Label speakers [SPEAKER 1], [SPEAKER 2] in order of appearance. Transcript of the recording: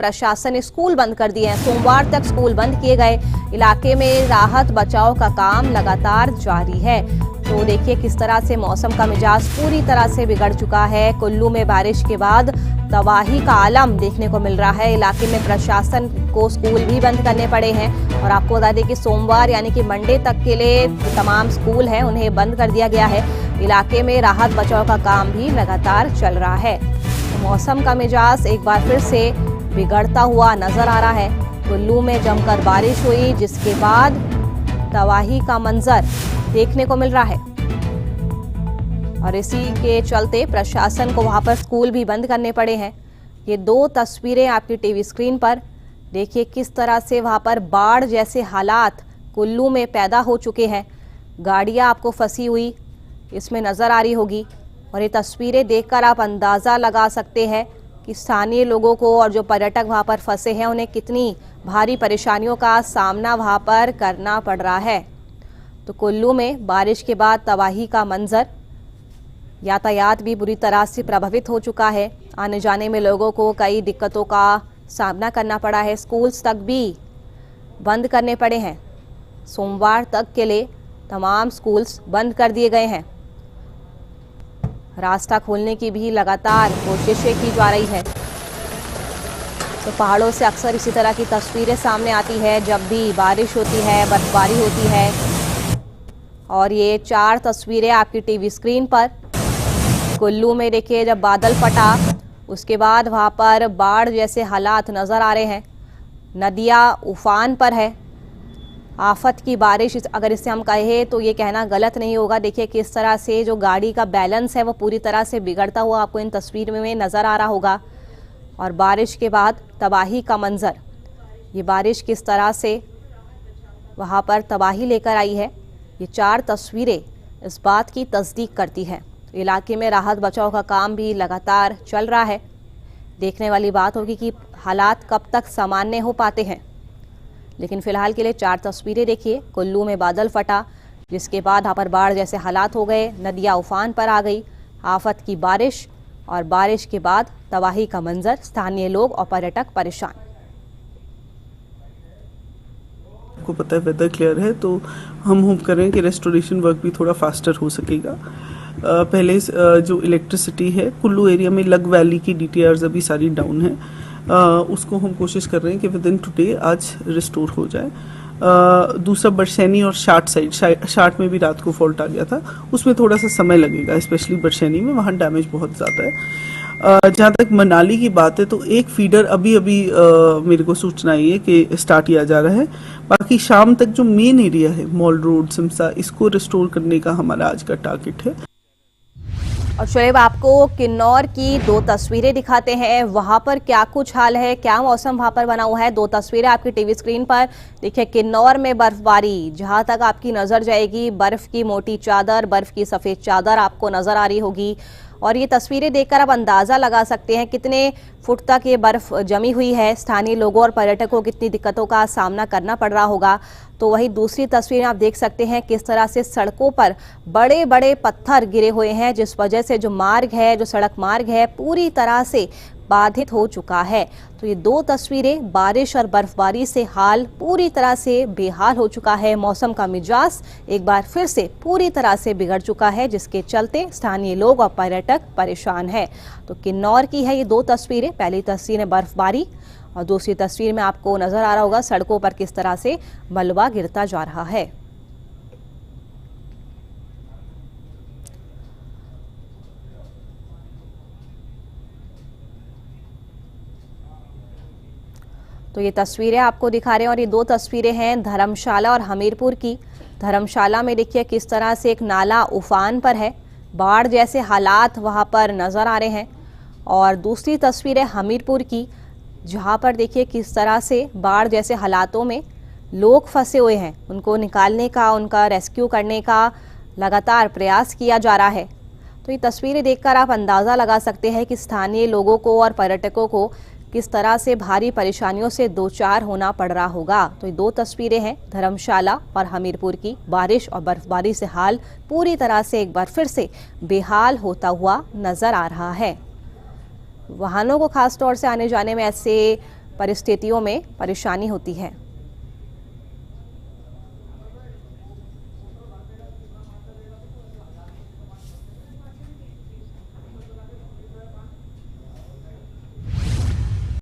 [SPEAKER 1] प्रशासन स्कूल बंद कर दिए हैं। सोमवार तक स्कूल बंद किए गए। इलाके में राहत बचाव का काम लगातार जारी है। तो देखिए किस तरह से मौसम का मिजाज पूरी तरह से बिगड़ चुका है। कुल्लू में बारिश के बाद तबाही का आलम देखने को मिल रहा है। इलाके में प्रशासन को स्कूल भी बंद करने पड़े हैं और आपको बता दें कि सोमवार यानी कि मंडे तक के लिए तमाम स्कूल हैं उन्हें बंद कर दिया गया है। इलाके में राहत बचाव का काम भी लगातार चल रहा है। तो मौसम का मिजाज एक बार फिर से बिगड़ता हुआ नजर आ रहा है। कुल्लू में जमकर बारिश हुई जिसके बाद तबाही का मंजर देखने को मिल रहा है और इसी के चलते प्रशासन को वहां पर स्कूल भी बंद करने पड़े हैं। ये दो तस्वीरें आपकी टीवी स्क्रीन पर देखिए किस तरह से वहां पर बाढ़ जैसे हालात कुल्लू में पैदा हो चुके हैं। गाड़ियां आपको फंसी हुई इसमें नजर आ रही होगी और ये तस्वीरें देखकर आप अंदाजा लगा सकते हैं कि स्थानीय लोगों को और जो पर्यटक वहां पर फंसे हैं उन्हें कितनी भारी परेशानियों का सामना वहां पर करना पड़ रहा है। तो कुल्लू में बारिश के बाद तबाही का मंजर, यातायात भी बुरी तरह से प्रभावित हो चुका है। आने जाने में लोगों को कई दिक्कतों का सामना करना पड़ा है। स्कूल्स तक भी बंद करने पड़े हैं। सोमवार तक के लिए तमाम स्कूल्स बंद कर दिए गए हैं। रास्ता खोलने की भी लगातार कोशिशें की जा रही है। तो पहाड़ों से अक्सर इसी तरह की तस्वीरें सामने आती है जब भी बारिश होती है, बर्फबारी होती है। और ये 4 तस्वीरें आपकी टीवी स्क्रीन पर कुल्लू में देखिए जब बादल फटा उसके बाद वहां पर बाढ़ जैसे हालात नजर आ रहे हैं। नदियां उफान पर है। आफत की बारिश अगर इसे हम कहें तो ये कहना गलत नहीं होगा। देखिए किस तरह से जो गाड़ी का बैलेंस है वो पूरी तरह से बिगड़ता हुआ आपको इन तस्वीर में नजर आ रहा होगा। और बारिश के बाद तबाही का मंजर, ये बारिश किस तरह से वहाँ पर तबाही लेकर आई है, ये 4 तस्वीरें इस बात की तस्दीक करती है। इलाके में राहत बचाव का काम भी लगातार चल रहा है। देखने वाली बात होगी कि हालात कब तक सामान्य हो पाते हैं। लेकिन फिलहाल के लिए 4 तस्वीरें देखिए। कुल्लू में बादल फटा जिसके बाद यहाँ पर बाढ़ जैसे हालात हो गए। नदियाँ उफान पर आ गई। आफत की बारिश और बारिश के बाद तबाही का मंजर। स्थानीय लोग और पर्यटक परेशान।
[SPEAKER 2] आपको पता है वेदर क्लियर है तो हम होप कर रहे हैं कि रेस्टोरेशन वर्क भी थोड़ा फास्टर हो सकेगा। पहले जो इलेक्ट्रिसिटी है कुल्लू एरिया में लग वैली की DTRs अभी सारी डाउन है। उसको हम कोशिश कर रहे हैं कि विद इन टुडे आज रिस्टोर हो जाए। दूसरा बरसैनी और शाट में भी रात को फॉल्ट आ गया था, उसमें थोड़ा सा समय लगेगा, स्पेशली बरसैनी में, वहाँ डैमेज बहुत ज़्यादा है। जहाँ तक मनाली की बात है तो एक फीडर अभी मेरे को सूचना आई है कि स्टार्ट किया जा रहा है। बाकी शाम तक जो मेन एरिया है मॉल रोड सिमसा, इसको रिस्टोर करने का हमारा आज का टारगेट है।
[SPEAKER 1] और शोएब आपको किन्नौर की 2 तस्वीरें दिखाते हैं। वहां पर क्या कुछ हाल है, क्या मौसम वहां पर बना हुआ है। 2 तस्वीरें आपकी टीवी स्क्रीन पर देखिए। किन्नौर में बर्फबारी, जहां तक आपकी नजर जाएगी बर्फ की मोटी चादर, बर्फ की सफेद चादर आपको नजर आ रही होगी। और ये तस्वीरें देखकर आप अंदाजा लगा सकते हैं कितने फुट तक ये बर्फ जमी हुई है। स्थानीय लोगों और पर्यटकों को कितनी दिक्कतों का सामना करना पड़ रहा होगा। तो वही दूसरी तस्वीर आप देख सकते हैं किस तरह से सड़कों पर बड़े बड़े पत्थर गिरे हुए हैं, जिस वजह से जो मार्ग है, जो सड़क मार्ग है, पूरी तरह से बाधित हो चुका है। तो ये 2 तस्वीरें, बारिश और बर्फबारी से हाल पूरी तरह से बेहाल हो चुका है। मौसम का मिजाज एक बार फिर से पूरी तरह से बिगड़ चुका है जिसके चलते स्थानीय लोग और पर्यटक परेशान है। तो किन्नौर की है ये 2 तस्वीरें। पहली तस्वीर है बर्फबारी और दूसरी तस्वीर में आपको नजर आ रहा होगा सड़कों पर किस तरह से मलबा गिरता जा रहा है। तो ये तस्वीरें आपको दिखा रहे हैं और ये 2 तस्वीरें हैं धर्मशाला और हमीरपुर की। धर्मशाला में देखिए किस तरह से एक नाला उफान पर है, बाढ़ जैसे हालात वहां पर नजर आ रहे हैं। और दूसरी तस्वीर है हमीरपुर की, जहां पर देखिए किस तरह से बाढ़ जैसे हालातों में लोग फंसे हुए हैं। उनको निकालने का, उनका रेस्क्यू करने का लगातार प्रयास किया जा रहा है। तो ये तस्वीरें देखकर आप अंदाज़ा लगा सकते हैं कि स्थानीय लोगों को और पर्यटकों को किस तरह से भारी परेशानियों से दो चार होना पड़ रहा होगा। तो ये 2 तस्वीरें हैं धर्मशाला और हमीरपुर की। बारिश और बर्फबारी से हाल पूरी तरह से एक बार फिर से बेहाल होता हुआ नजर आ रहा है। वाहनों को खास तौर से आने जाने में ऐसे परिस्थितियों में परेशानी होती है।